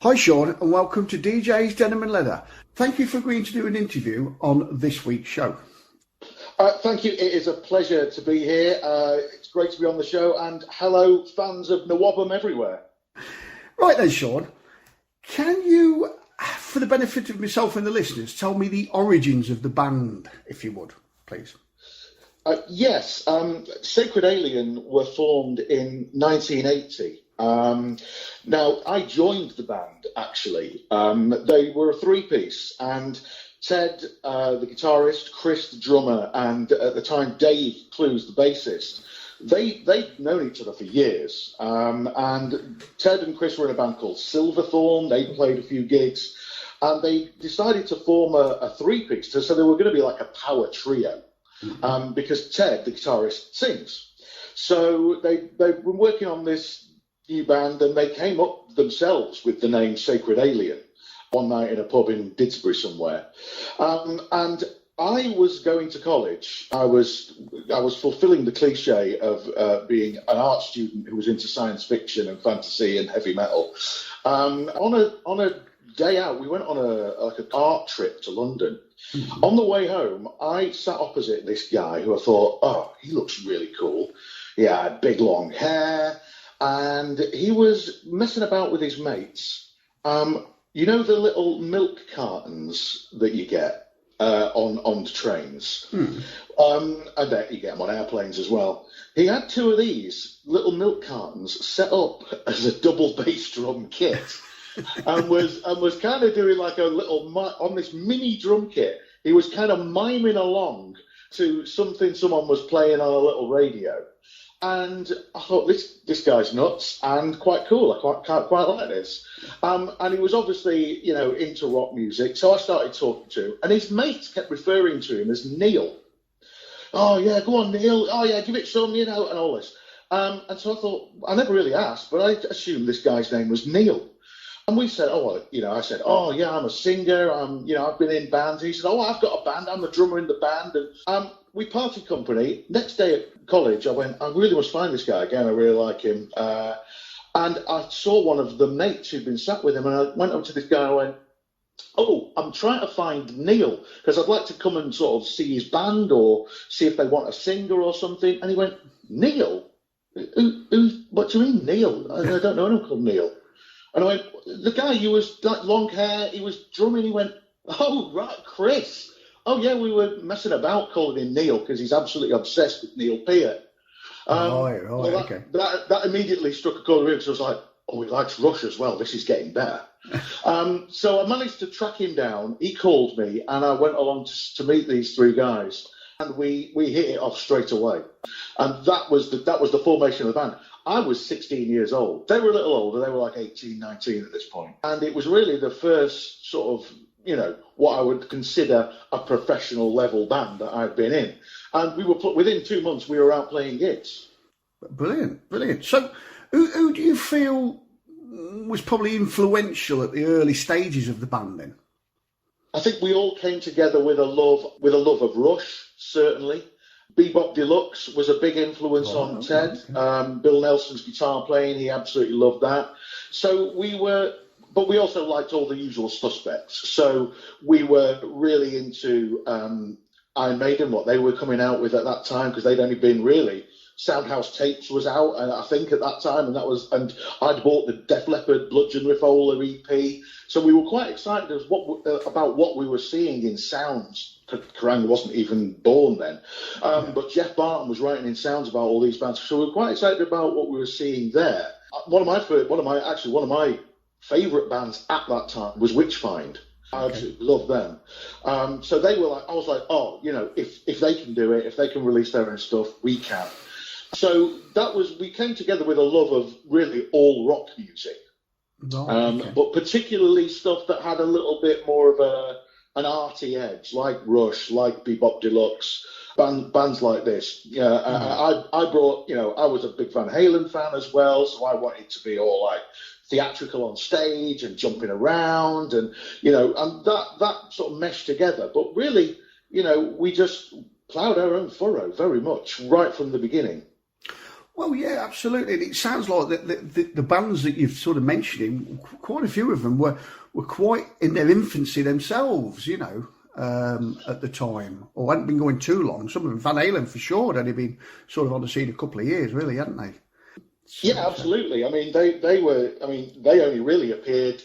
Hi Sean, and welcome to DJ's Denim and Leather. Thank you for agreeing to do an interview on this week's show. Thank you. It is a pleasure to be here. It's great to be on the show, and hello, fans of Nawabum everywhere. Right then, Sean, can you, for the benefit of myself and the listeners, tell me the origins of the band, if you would, please? Yes, Sacred Alien were formed in 1980. Now, I joined the band, actually. They were a three-piece, and Ted, the guitarist, Chris, the drummer, and at the time, Dave Clues, the bassist, they'd known each other for years. And Ted and Chris were in a band called Silverthorn. They played a few gigs, and they decided to form a three-piece. So they were going to be like a power trio, because Ted, the guitarist, sings. So they've been working on this new band, and they came up themselves with the name Sacred Alien one night in a pub in Didsbury somewhere. And I was going to college. I was fulfilling the cliche of being an art student who was into science fiction and fantasy and heavy metal. On a day out, we went on an art trip to London. Mm-hmm. On the way home, I sat opposite this guy who I thought, oh, he looks really cool. He had big long hair, and he was messing about with his mates. You know the little milk cartons that you get on trains? I bet you get them on airplanes as well. He had two of these little milk cartons set up as a double bass drum kit, and was kind of doing like a little on this mini drum kit. He was kind of miming along to something someone was playing on a little radio. And I thought, this guy's nuts and quite cool. I quite like this. And he was obviously, into rock music. So I started talking to him. And his mates kept referring to him as Neil. Oh, yeah, go on, Neil. Oh, yeah, give it some, and all this. And so I thought, I never really asked, but I assumed this guy's name was Neil. And we said, I said, oh, yeah, I'm a singer. I've been in bands. He said, oh, I've got a band. I'm the drummer in the band. And we parted company. Next day at college, I went, I really must find this guy again. I really like him. And I saw one of the mates who'd been sat with him, and I went up to this guy and I went, oh, I'm trying to find Neil, because I'd like to come and sort of see his band or see if they want a singer or something. And he went, Neil? What do you mean, Neil? I don't know anyone called Neil. And I went, the guy, he was like long hair, he was drumming. He went, oh, right, Chris. Oh, yeah, we were messing about calling him Neil because he's absolutely obsessed with Neil Peart. Okay. That immediately struck a chord with him, so I was like, oh, he likes Rush as well. This is getting better. So I managed to track him down. He called me, and I went along to meet these three guys, and we hit it off straight away. And that was the formation of the band. I was 16 years old. They were a little older. They were like 18, 19 at this point. And it was really the first sort of, what I would consider a professional level band that I'd been in. And we were within 2 months, we were out playing gigs. Brilliant. So who do you feel was probably influential at the early stages of the band then? I think we all came together with a love of Rush, certainly. Bebop Deluxe was a big influence on Ted. Okay. Bill Nelson's guitar playing, he absolutely loved that. So but we also liked all the usual suspects. So we were really into Iron Maiden, what they were coming out with at that time, because they'd only been really, Soundhouse Tapes was out, I think, at that time, and I'd bought the Def Leppard Bludgeon Refoler EP. So we were quite excited about what we were seeing in sounds. Kerrang wasn't even born then, but Jeff Barton was writing in sounds about all these bands. So we were quite excited about what we were seeing there. One of my favourite bands at that time was Witchfind. I absolutely love them. So they were like, I was like, oh, if they can do it, if they can release their own stuff, we can. So we came together with a love of really all rock music, but particularly stuff that had a little bit more of an arty edge, like Rush, like Bebop Deluxe, bands like this. I brought, I was a big Van Halen fan as well, so I wanted to be all like theatrical on stage and jumping around, and and that sort of meshed together. But really, we just ploughed our own furrow very much right from the beginning. Well, yeah, absolutely. And it sounds like the bands that you've sort of mentioned, quite a few of them were quite in their infancy themselves, at the time, or hadn't been going too long. Some of them, Van Halen for sure, had only been sort of on the scene a couple of years, really, hadn't they? Yeah, absolutely. I mean, they only really appeared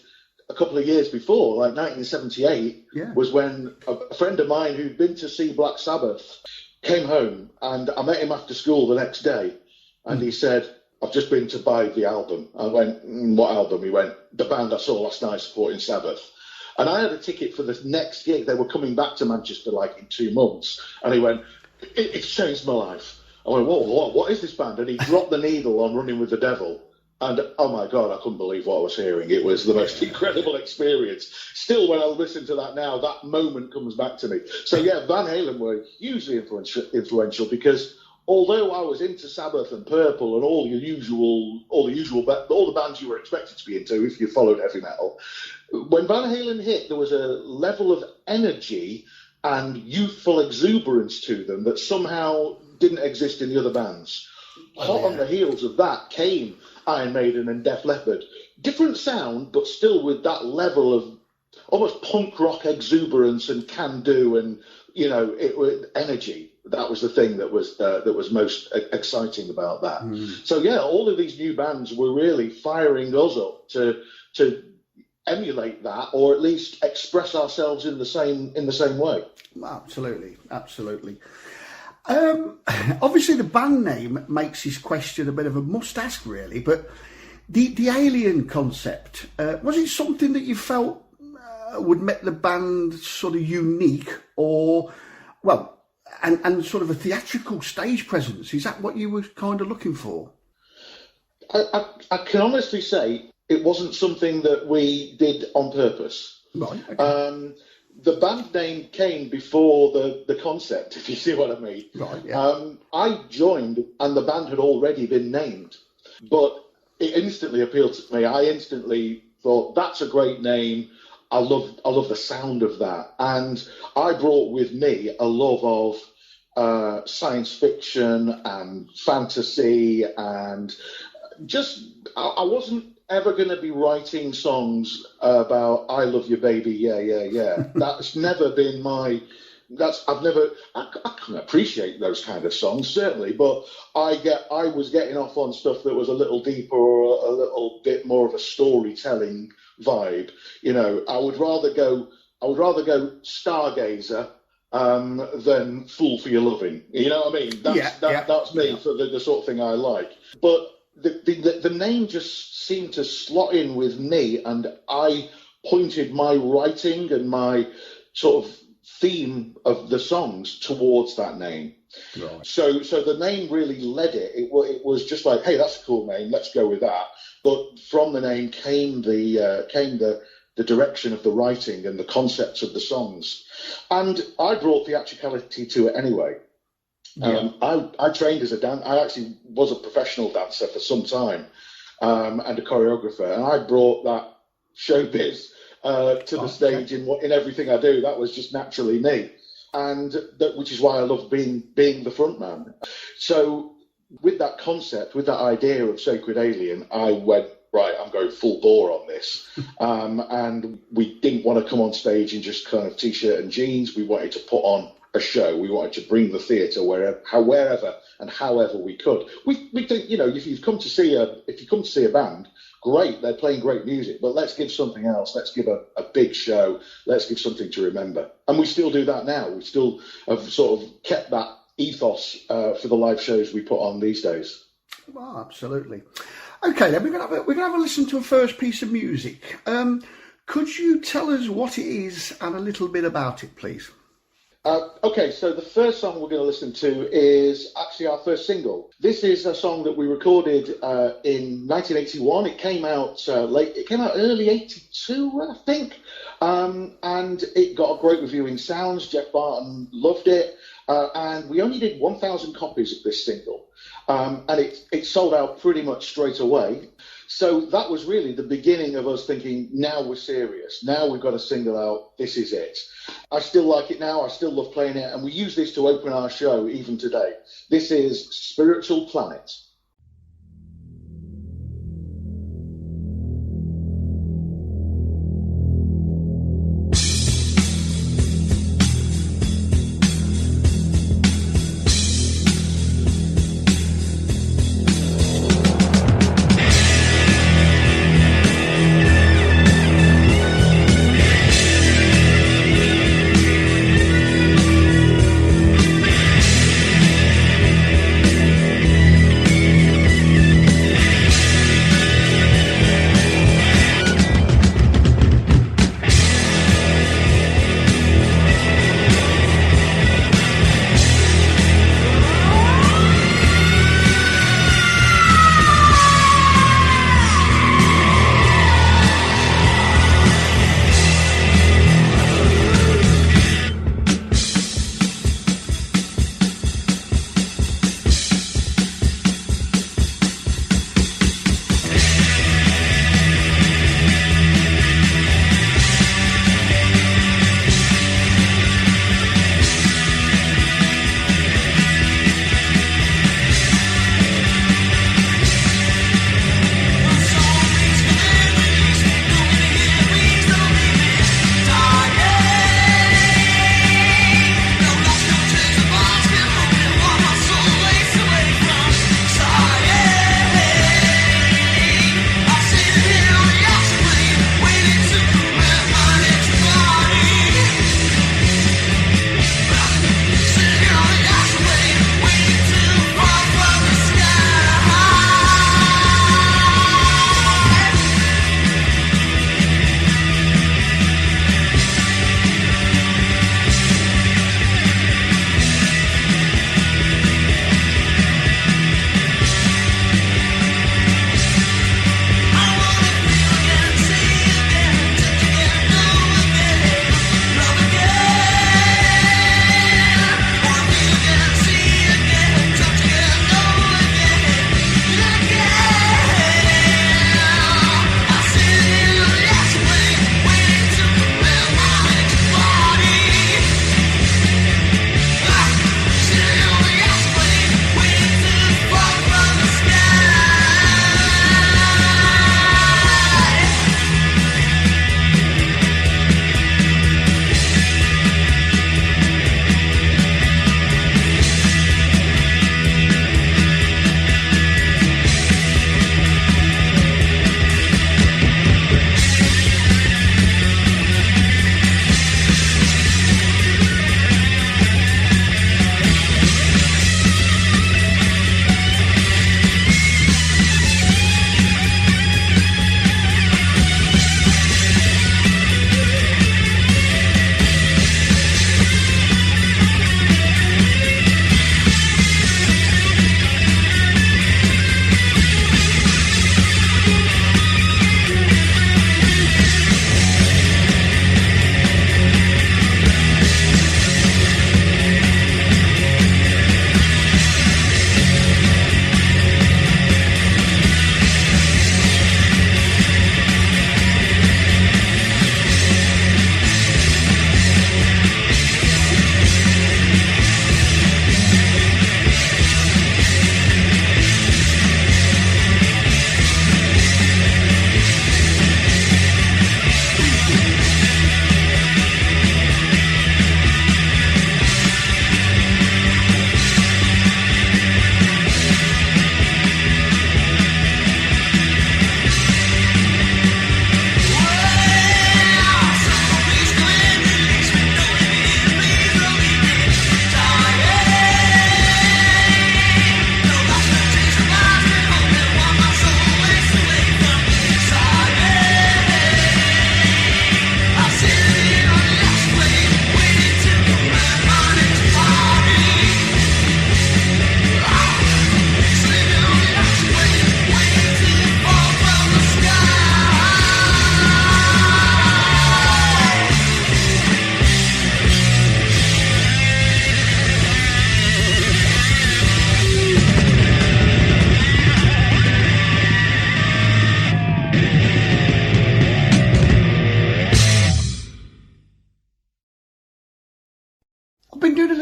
a couple of years before, like 1978 Yeah. was when a friend of mine who'd been to see Black Sabbath came home, and I met him after school the next day, and he said, "I've just been to buy the album." I went, "What album?" He went, "The band I saw last night supporting Sabbath." And I had a ticket for the next gig. They were coming back to Manchester like in 2 months. And he went, It's changed my life. I went, whoa, what is this band? And he dropped the needle on Running with the Devil. And oh my God, I couldn't believe what I was hearing. It was the most incredible experience. Still, when I listen to that now, that moment comes back to me. So yeah, Van Halen were hugely influential because although I was into Sabbath and Purple and all the bands you were expected to be into if you followed heavy metal, when Van Halen hit, there was a level of energy and youthful exuberance to them that somehow didn't exist in the other bands. Hot on the heels of that came Iron Maiden and Def Leppard. Different sound, but still with that level of almost punk rock exuberance and can-do and, energy. That was the thing that was most exciting about that. So yeah, all of these new bands were really firing us up to emulate that, or at least express ourselves in the same way. Absolutely. Obviously, the band name makes this question a bit of a must-ask, really. But the alien concept, was it something that you felt would make the band sort of unique, or and sort of a theatrical stage presence? Is that what you were kind of looking for? I can honestly say it wasn't something that we did on purpose. Right. Okay. The band name came before the concept, if you see what I mean. Right. Yeah. I joined and the band had already been named, but it instantly appealed to me. I instantly thought, that's a great name. I love the sound of that. And I brought with me a love of science fiction and fantasy, and just I wasn't ever going to be writing songs about "I love you, baby, yeah, yeah, yeah." That's never been I can appreciate those kind of songs, certainly, but I was getting off on stuff that was a little deeper or a little bit more of a storytelling vibe. I would rather go Stargazer than Fool for Your Loving. You know what I mean? That's me for the sort of thing I like. But the name just seemed to slot in with me, and I pointed my writing and my sort of theme of the songs towards that name. Right. So the name really led it. It was just like, hey, that's a cool name, let's go with that. But from the name came the direction of the writing and the concepts of the songs. And I brought theatricality to it anyway. Yeah. I trained as a dancer. I actually was a professional dancer for some time, and a choreographer, and I brought that showbiz to the stage in everything I do. That was just naturally me, and which is why I love being the front man. So with that concept, with that idea of Sacred Alien, I went, right, I'm going full bore on this. And we didn't want to come on stage in just kind of t-shirt and jeans. We wanted to put on a show. We wanted to bring the theatre wherever and however we could. We think, if you come to see a band, great, they're playing great music, but let's give something else. Let's give a big show. Let's give something to remember. And we still do that now. We still have sort of kept that ethos for the live shows we put on these days. Well, absolutely. Okay, then we're gonna have a listen to a first piece of music. Could you tell us what it is and a little bit about it, please? Okay, so the first song we're going to listen to is actually our first single. This is a song that we recorded in 1981. It came out late. It came out early '82, I think, and it got a great review in Sounds. Jeff Barton loved it, and we only did 1,000 copies of this single, and it sold out pretty much straight away. So that was really the beginning of us thinking, now we're serious. Now we've got a single out. This is it. I still like it now. I still love playing it. And we use this to open our show even today. This is Spiritual Planet.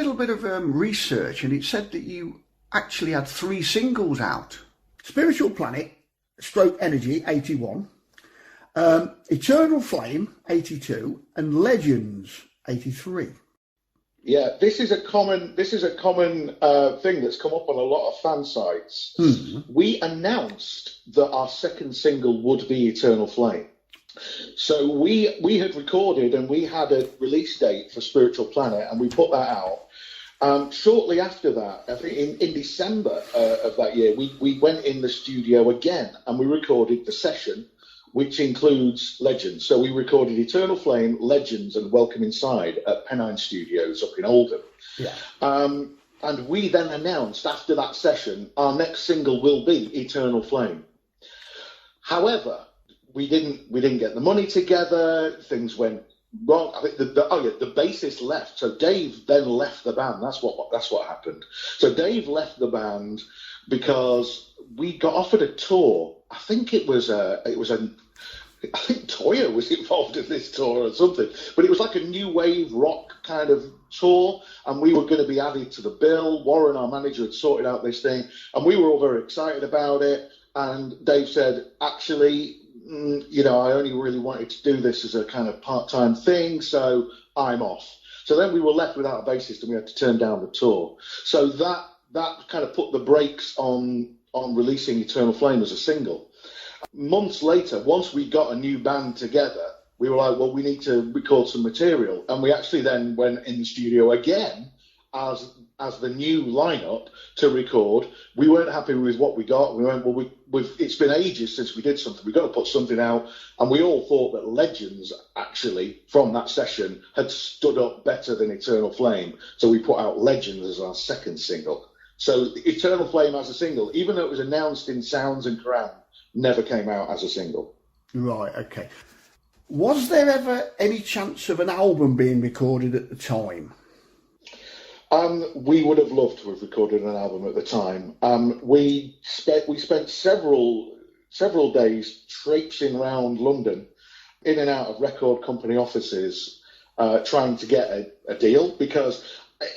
little bit of research, and it said that you actually had 3 singles out. Spiritual Planet, Stroke Energy, 81. Eternal Flame, 82. And Legends, 83. Yeah, this is a common thing that's come up on a lot of fan sites. We announced that our second single would be Eternal Flame. So we had recorded and we had a release date for Spiritual Planet, and we put that out. Shortly after that, I think in December of that year, we went in the studio again and we recorded the session, which includes Legends. So we recorded Eternal Flame, Legends, and Welcome Inside at Pennine Studios up in Oldham. Yeah. And we then announced after that session, our next single will be Eternal Flame. However, we didn't get the money together. Things went wrong. I think the bassist left. So Dave then left the band. That's what happened. So Dave left the band because we got offered a tour. I think I think Toya was involved in this tour or something, but it was like a new wave rock kind of tour, and we were going to be added to the bill. Warren, our manager, had sorted out this thing, and we were all very excited about it. And Dave said, actually, I only really wanted to do this as a kind of part-time thing, so I'm off. So then we were left without a bassist, and we had to turn down the tour. So that kind of put the brakes on releasing Eternal Flame as a single. Months later, once we got a new band together, we were like, well, we need to record some material. And we actually then went in the studio again as the new lineup to record. We weren't happy with what we got. We went, well, it's been ages since we did something. We've got to put something out. And we all thought that Legends, actually, from that session, had stood up better than Eternal Flame. So we put out Legends as our second single. So Eternal Flame as a single, even though it was announced in Sounds and Kerrang, never came out as a single. Right, okay. Was there ever any chance of an album being recorded at the time? We would have loved to have recorded an album at the time. We spent several days traipsing around London, in and out of record company offices, trying to get a deal, because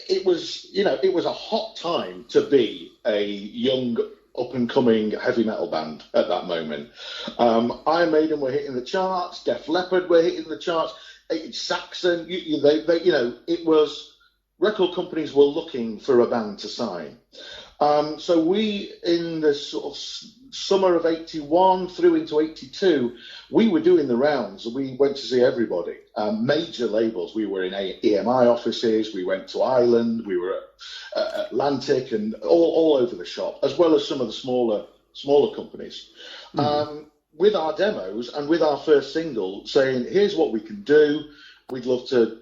it was a hot time to be a young up-and-coming heavy metal band at that moment. Iron Maiden were hitting the charts, Def Leppard were hitting the charts, Saxon, it was, record companies were looking for a band to sign. So we, in the sort of summer of 81 through into 82, we were doing the rounds. We went to see everybody, major labels. We were in EMI offices, we went to Ireland, we were at Atlantic, and all over the shop, as well as some of the smaller companies. With our demos and with our first single, saying, here's what we can do. We'd love to,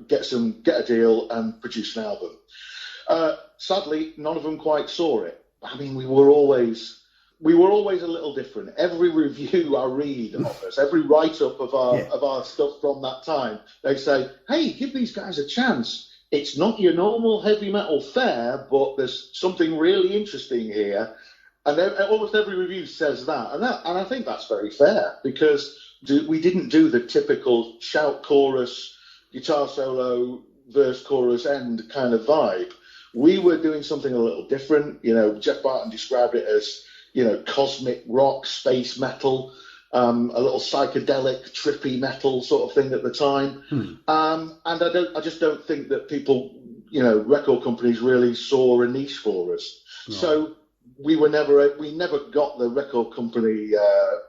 get a deal and produce an album. Sadly, none of them quite saw it. I mean, we were always a little different. Every review I read of us, every write-up of our stuff from that time, they say, hey, give these guys a chance. It's not your normal heavy metal fare, but there's something really interesting here. And almost every review says that. And I think that's very fair, because we didn't do the typical shout, chorus, guitar solo, verse, chorus, end kind of vibe. We were doing something a little different. Jeff Barton described it as, cosmic rock, space metal, a little psychedelic, trippy metal sort of thing at the time. And I just don't think that people, record companies really saw a niche for us. Right. So we never got the record company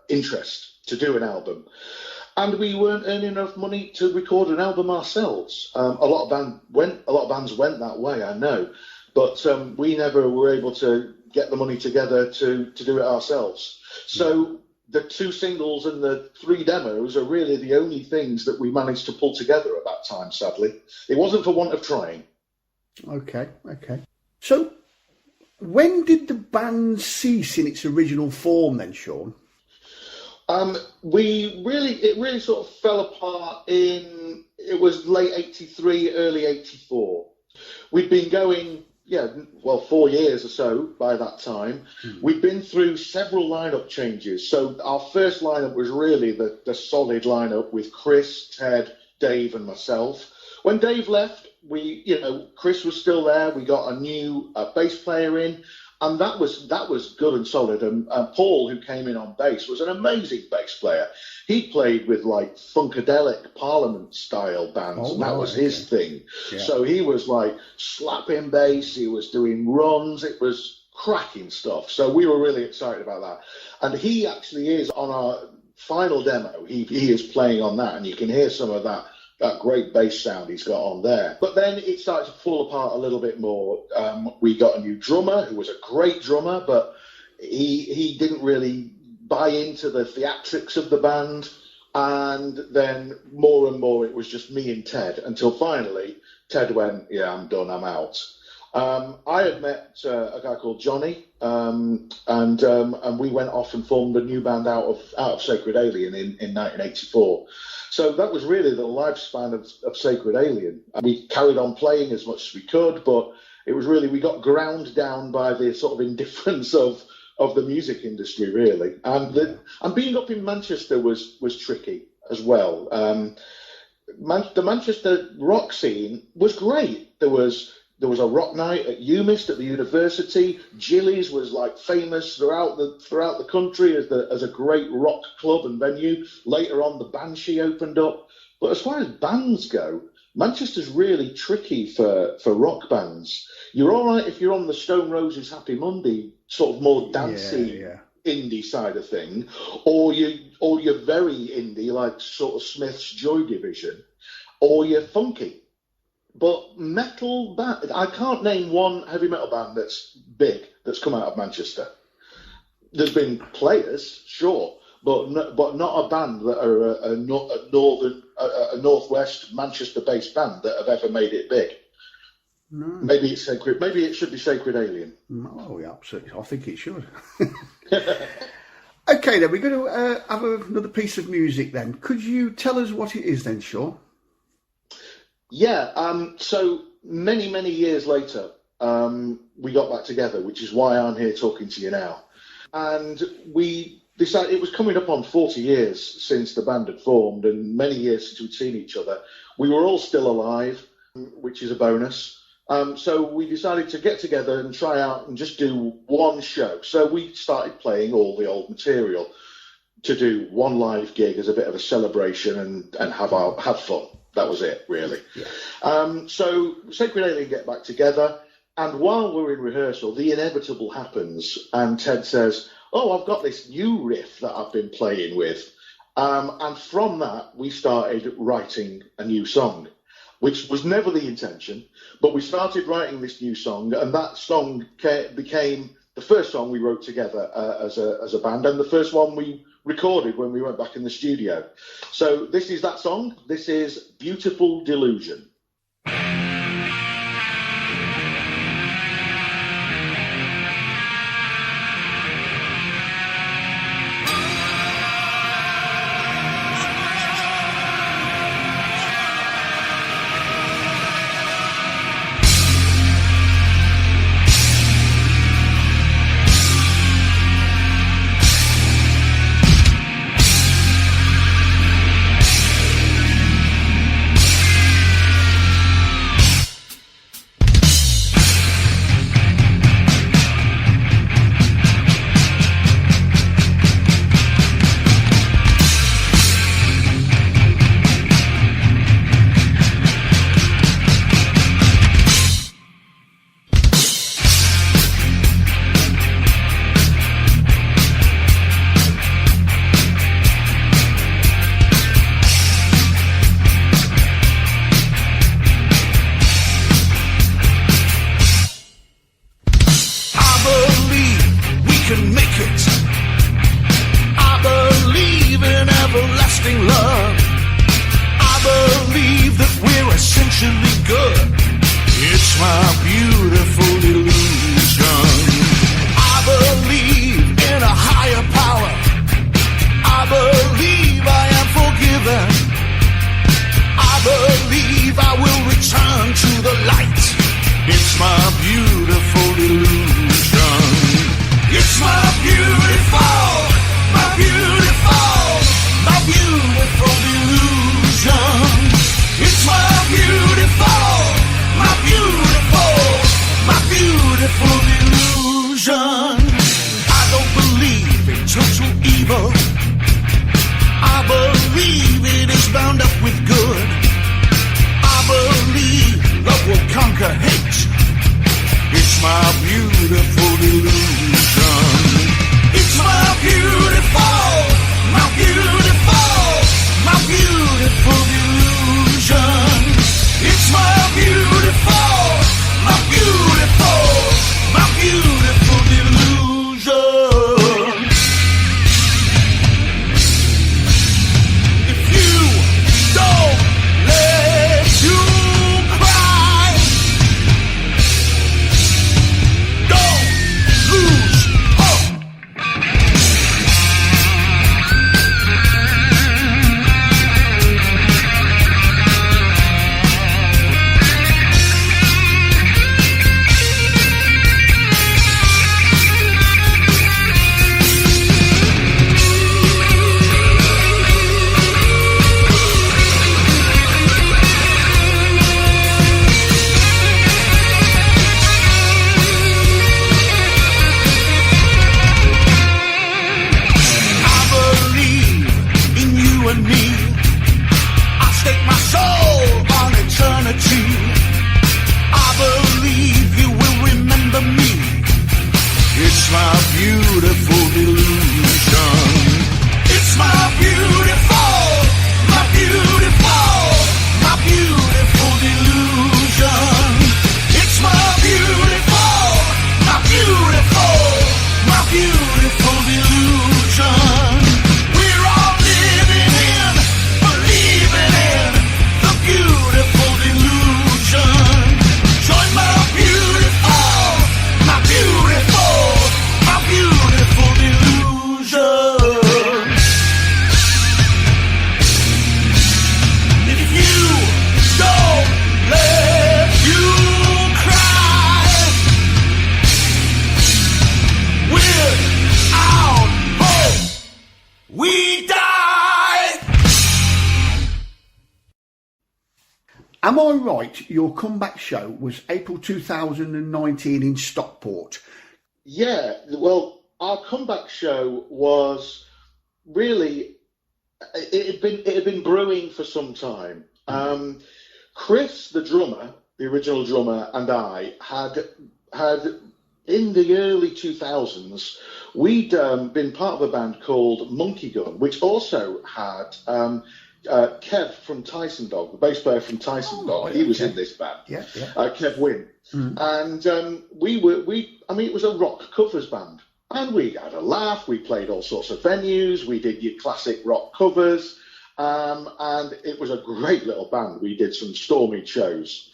interest to do an album. And we weren't earning enough money to record an album ourselves. A lot of bands went that way, I know, but we never were able to get the money together to do it ourselves. So the 2 singles and the 3 demos are really the only things that we managed to pull together at that time, sadly. It wasn't for want of trying. Okay. So when did the band cease in its original form then, Sean? It really sort of fell apart it was late 83, early 84. We'd been going, 4 years or so by that time. We'd been through several lineup changes. So our first lineup was really the solid lineup with Chris, Ted, Dave and myself. When Dave left, Chris was still there. We got a new bass player in, and that was good and solid. And Paul, who came in on bass, was an amazing bass player. He played with like funkadelic Parliament style bands, and that was his thing. Yeah. So he was like slapping bass. He was doing runs. It was cracking stuff. So we were really excited about that. And he actually is on our final demo. He is playing on that, and you can hear some of that great bass sound he's got on there. But then it started to fall apart a little bit more. We got a new drummer who was a great drummer, but he didn't really buy into the theatrics of the band. And then more and more it was just me and Ted, until finally Ted went, yeah, I'm done, I'm out. I had met a guy called Johnny, and we went off and formed a new band out of Sacred Alien in 1984. So that was really the lifespan of Sacred Alien. We carried on playing as much as we could, but it was really, we got ground down by the sort of indifference of the music industry, really. And being up in Manchester was tricky as well. The Manchester rock scene was great. There was a rock night at UMIST at the university. Gillies was like famous throughout the country as a great rock club and venue. Later on, the Banshee opened up. But as far as bands go, Manchester's really tricky for rock bands. You're all right if you're on the Stone Roses Happy Monday sort of more dancey indie side of thing, or you're very indie like sort of Smith's Joy Division, or you're funky. But metal band, I can't name one heavy metal band that's big that's come out of Manchester. There's been players, sure, but not a band that are a northwest Manchester-based band that have ever made it big. No. Maybe it's sacred. Maybe it should be Sacred Alien. Oh, yeah, absolutely. I think it should. Okay, then we're going to have another piece of music. Then, could you tell us what it is, then, Sean? Yeah, so many years later, we got back together, which is why I'm here talking to you now. And we decided, it was coming up on 40 years since the band had formed and many years since we'd seen each other. We were all still alive, which is a bonus. So we decided to get together and try out and just do one show. So we started playing all the old material to do one live gig as a bit of a celebration and have fun. That was it, really. Yeah. So Sacred Alien get back together, and while we're in rehearsal, the inevitable happens, and Ted says, oh, I've got this new riff that I've been playing with. And from that, we started writing a new song, which was never the intention, but we started writing this new song, and that song became the first song we wrote together as a band, and the first one we recorded when we went back in the studio. So this is that song. This is Beautiful Delusion. It's my beautiful Am I right? Your comeback show was April 2019 in Stockport. Yeah, well, our comeback show was really it had been brewing for some time. Chris, the drummer, the original drummer, and I had in the early 2000s, we'd been part of a band called Monkey Gun, which also had Kev from Tyson Dog, the bass player from Tyson Dog. Right, he was in this band. Yeah. Kev Wynn. And it was a rock covers band. And we had a laugh. We played all sorts of venues. We did your classic rock covers. And it was a great little band. We did some stormy shows.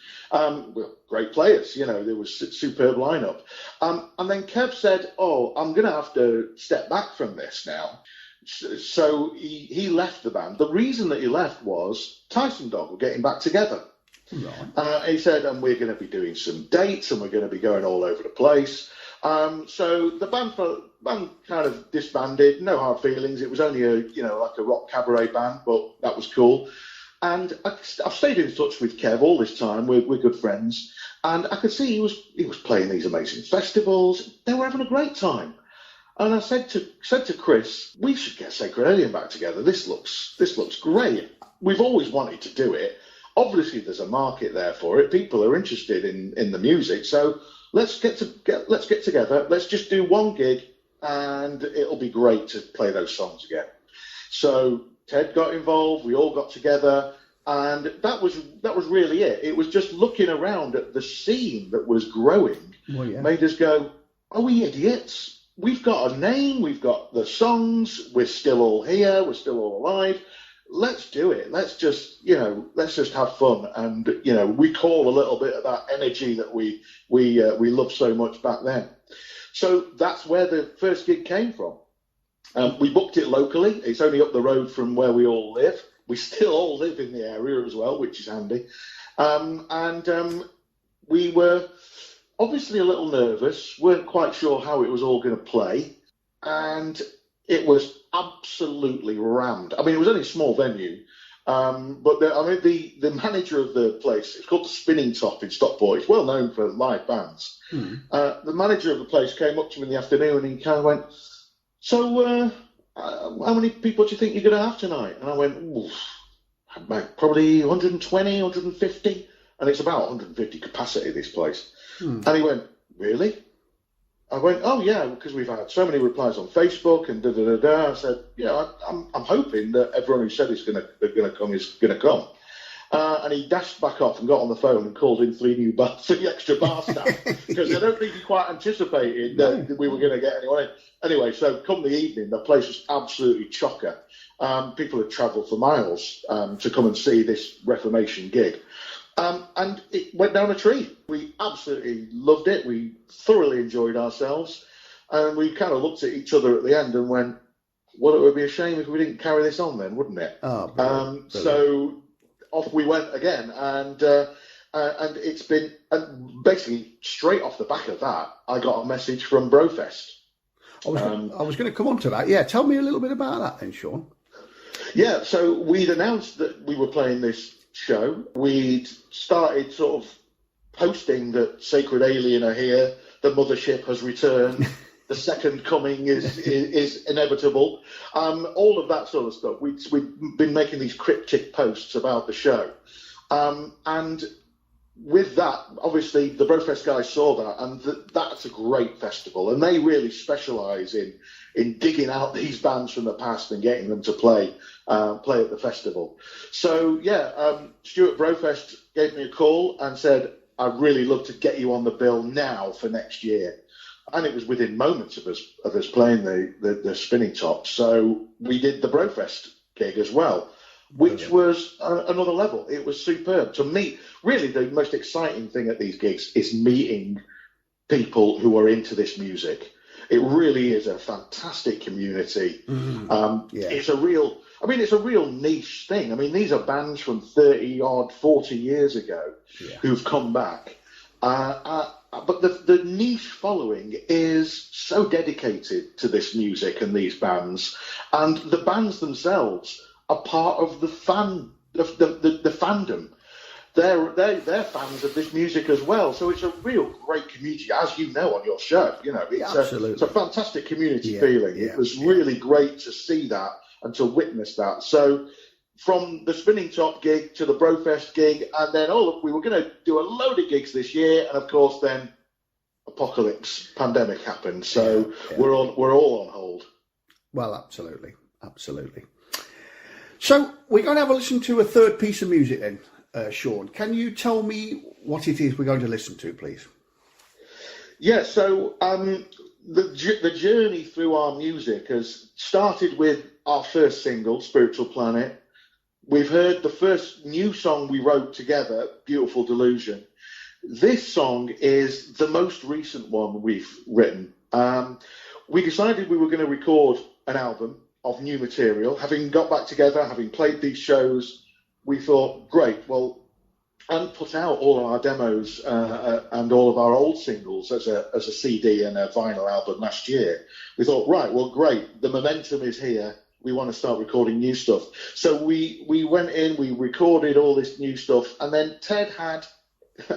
Great players, there was a superb lineup. And then Kev said, I'm going to have to step back from this now. So he left the band. The reason that he left was Tyson Dog were getting back together. Right. He said, and we're going to be doing some dates and we're going to be going all over the place. So the band kind of disbanded, no hard feelings. It was only like a rock cabaret band, but that was cool. And I've stayed in touch with Kev all this time. We're good friends. And I could see he was playing these amazing festivals. They were having a great time. And I said to Chris, we should get Sacred Alien back together. This looks great. We've always wanted to do it. Obviously, there's a market there for it. People are interested in the music. So let's get together. Let's just do one gig, and it'll be great to play those songs again. So Ted got involved. We all got together, and that was really it. It was just looking around at the scene that was growing, made us go, "Are we idiots? We've got a name. We've got the songs. We're still all here. We're still all alive. Let's do it. Let's just have fun." And we call a little bit of that energy that we loved so much back then. So that's where the first gig came from. We booked it locally. It's only up the road from where we all live. We still all live in the area as well, which is handy. We were obviously a little nervous. Weren't quite sure how it was all going to play, and it was absolutely rammed. I mean, it was only a small venue, but the manager of the place, it's called the Spinning Top in Stockport. It's well known for live bands. The manager of the place came up to me in the afternoon and he kind of went, "So, how many people do you think you're going to have tonight?" And I went, "Probably 120, 150. And it's about 150 capacity, this place." And he went, "Really?" I went, "Oh yeah, because we've had so many replies on Facebook and da. I said, I'm hoping that everyone who said they're going to come is going to come." And he dashed back off and got on the phone and called in three extra bar staff, because I don't think he quite anticipated that we were going to get anyone in. Anyway, so come the evening, the place was absolutely chocker. People had travelled for miles to come and see this Reformation gig. And it went down a tree. We absolutely loved it. We thoroughly enjoyed ourselves. And we kind of looked at each other at the end and went, well, it would be a shame if we didn't carry this on then, wouldn't it? Oh, brilliant. So off we went again. And it's been, basically straight off the back of that, I got a message from Brofest. I was going to come on to that. Yeah, tell me a little bit about that then, Sean. Yeah, so we'd announced that we were playing this show. We'd started sort of posting that Sacred Alien are here, the mothership has returned, the second coming is inevitable, all of that sort of stuff. We'd been making these cryptic posts about the show, and with that, obviously the Brofest guys saw that, and that's a great festival, and they really specialise in digging out these bands from the past and getting them to play at the festival. So Stuart Brofest gave me a call and said, "I'd really love to get you on the bill now for next year." And it was within moments of us playing the Spinning Top. So we did the Brofest gig as well, which was another level. It was superb. To me, really the most exciting thing at these gigs is meeting people who are into this music. It really is a fantastic community. It's a real niche thing. I mean, these are bands from 40 years ago who've come back. But the niche following is so dedicated to this music and these bands, and the bands themselves are part of the fandom. they're fans of this music as well. So it's a real great community, as you know on your show. You know, it's a fantastic community feeling. It was really great to see that and to witness that. So from the Spinning Top gig to the Brofest gig, and then we were going to do a load of gigs this year, and of course then apocalypse pandemic happened. So we're all on hold. Well, absolutely. So we're going to have a listen to a third piece of music then. Sean, can you tell me what it is we're going to listen to, please? Yeah, so the journey through our music has started with our first single, Spiritual Planet. We've heard the first new song we wrote together, Beautiful Delusion. This song is the most recent one we've written. We decided we were going to record an album of new material. Having got back together, having played these shows, we thought, great, well, and put out all our demos and all of our old singles as a CD and a vinyl album last year. We thought, right, well, great, the momentum is here. We want to start recording new stuff. So we went in, we recorded all this new stuff, and then Ted had,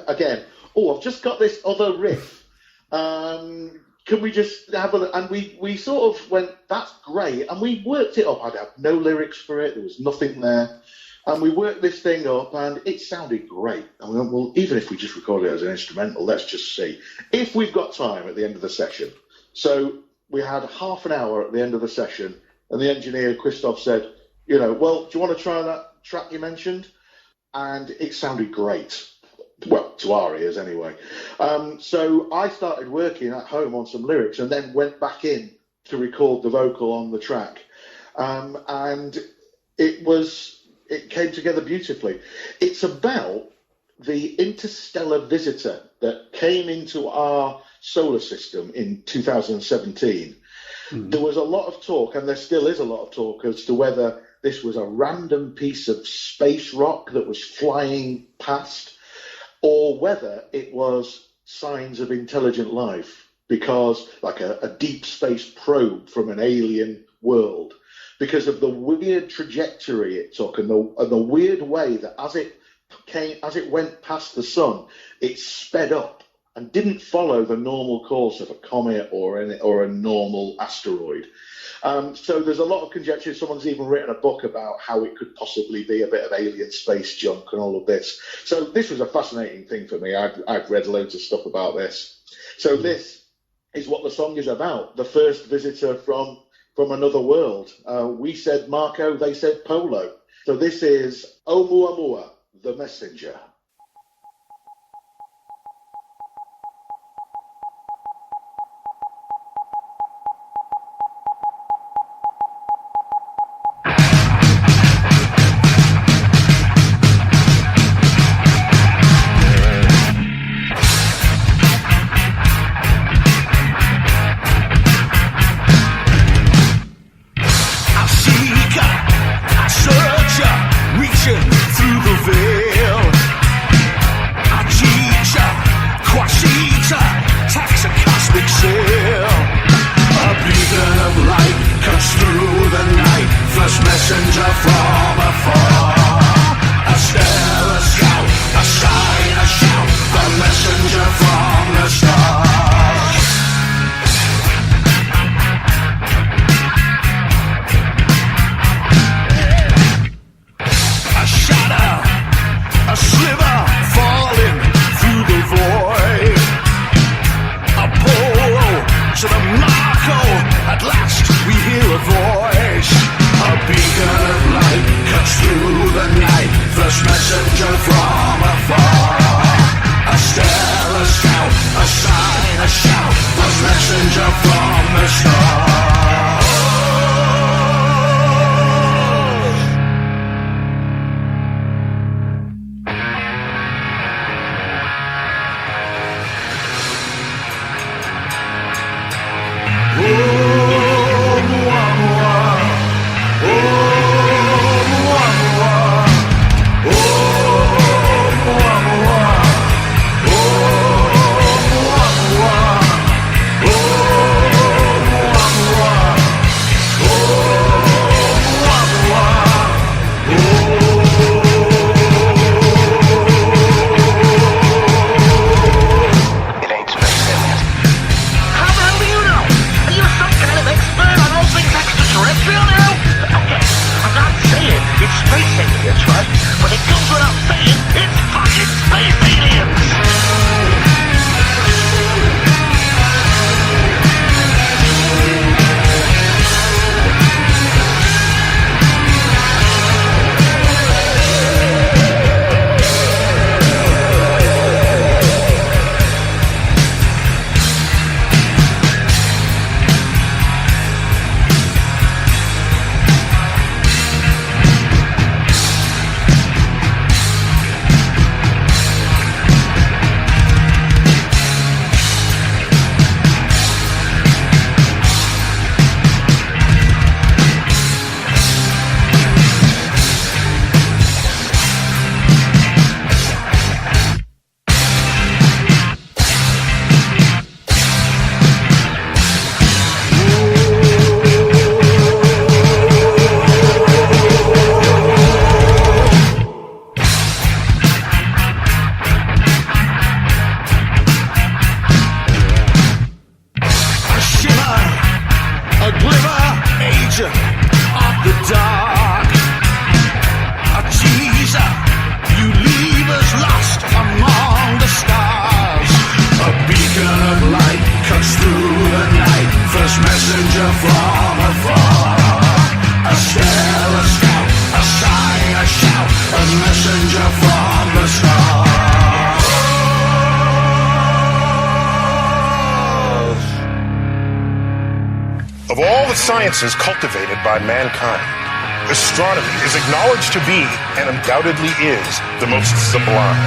again, I've just got this other riff. Can we just have a... And we sort of went, that's great. And we worked it up. I'd have no lyrics for it. There was nothing there. And we worked this thing up, and it sounded great. And we went, well, even if we just record it as an instrumental, let's just see if we've got time at the end of the session. So we had half an hour at the end of the session, and the engineer, Christoph, said, well, do you want to try that track you mentioned? And it sounded great. Well, to our ears anyway. So I started working at home on some lyrics and then went back in to record the vocal on the track. And it came together beautifully. It's about the interstellar visitor that came into our solar system in 2017. Mm-hmm. There was a lot of talk, and there still is a lot of talk, as to whether this was a random piece of space rock that was flying past, or whether it was signs of intelligent life, because like a deep space probe from an alien world, because of the weird trajectory it took and the weird way that as it went past the sun, it sped up and didn't follow the normal course of a comet or a normal asteroid. So there's a lot of conjecture. Someone's even written a book about how it could possibly be a bit of alien space junk and all of this. So this was a fascinating thing for me. I've read loads of stuff about this. So this is what the song is about, the first visitor from another world. We said Marco, they said Polo. So this is Oumuamua, the Messenger. At last we hear a voice, a beacon of light cuts through the sciences cultivated by mankind, astronomy is acknowledged to be, and undoubtedly is, the most sublime,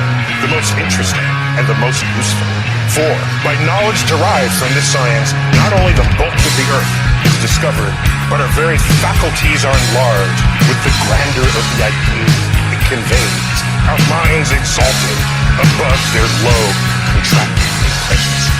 the most interesting, and the most useful. For, by knowledge derived from this science, not only the bulk of the earth is discovered, but our very faculties are enlarged with the grandeur of the ideas it conveys, our minds exalted above their low, contracted prejudices.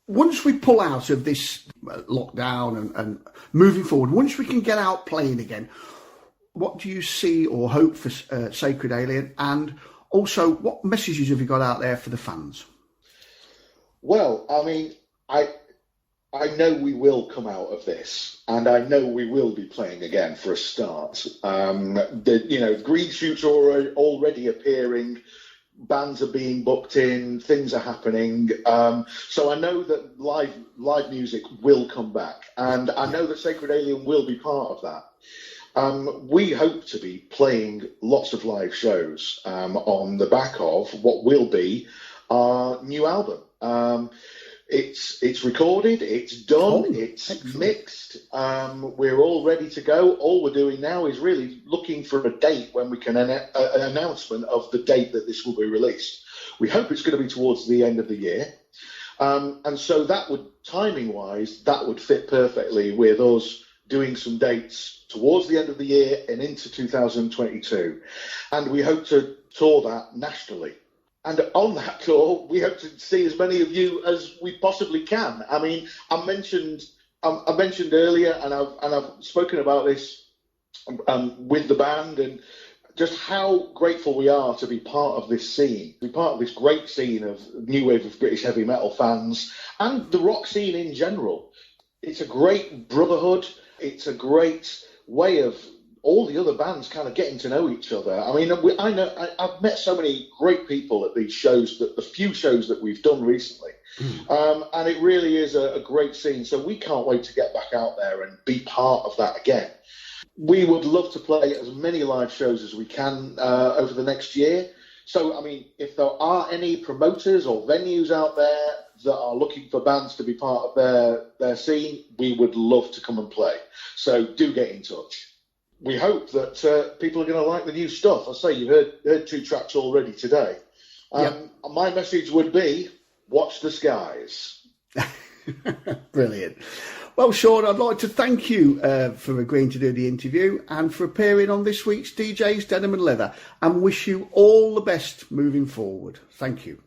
Once we pull out of this lockdown and moving forward, once we can get out playing again, what do you see or hope for Sacred Alien? And also, what messages have you got out there for the fans? Well, I mean, I know we will come out of this, and I know we will be playing again for a start. Green shoots are already appearing. Bands are being booked in, things are happening. So I know that live music will come back, and I know that Sacred Alien will be part of that. We hope to be playing lots of live shows on the back of what will be our new album. It's recorded, it's done, it's excellent. Mixed. We're all ready to go. All we're doing now is really looking for a date when we can an announcement of the date that this will be released. We hope it's going to be towards the end of the year. And so that would, timing-wise, that would fit perfectly with us doing some dates towards the end of the year and into 2022. And we hope to tour that nationally. And on that tour, we hope to see as many of you as we possibly can. I mean, I mentioned earlier, and I've spoken about this with the band, and just how grateful we are to be part of this scene, be part of this great scene of new wave of British heavy metal fans and the rock scene in general. It's a great brotherhood. It's a great way of all the other bands kind of getting to know each other. I mean, I've met so many great people at these shows, the few shows that we've done recently. And it really is a great scene. So we can't wait to get back out there and be part of that again. We would love to play as many live shows as we can over the next year. So, I mean, if there are any promoters or venues out there that are looking for bands to be part of their scene, we would love to come and play. So do get in touch. We hope that people are going to like the new stuff. I say you've heard 2 tracks already today. My message would be, watch the skies. Brilliant. Well, Sean, I'd like to thank you for agreeing to do the interview and for appearing on this week's DJ's Denim and Leather, and wish you all the best moving forward. Thank you.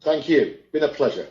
Thank you. Been a pleasure.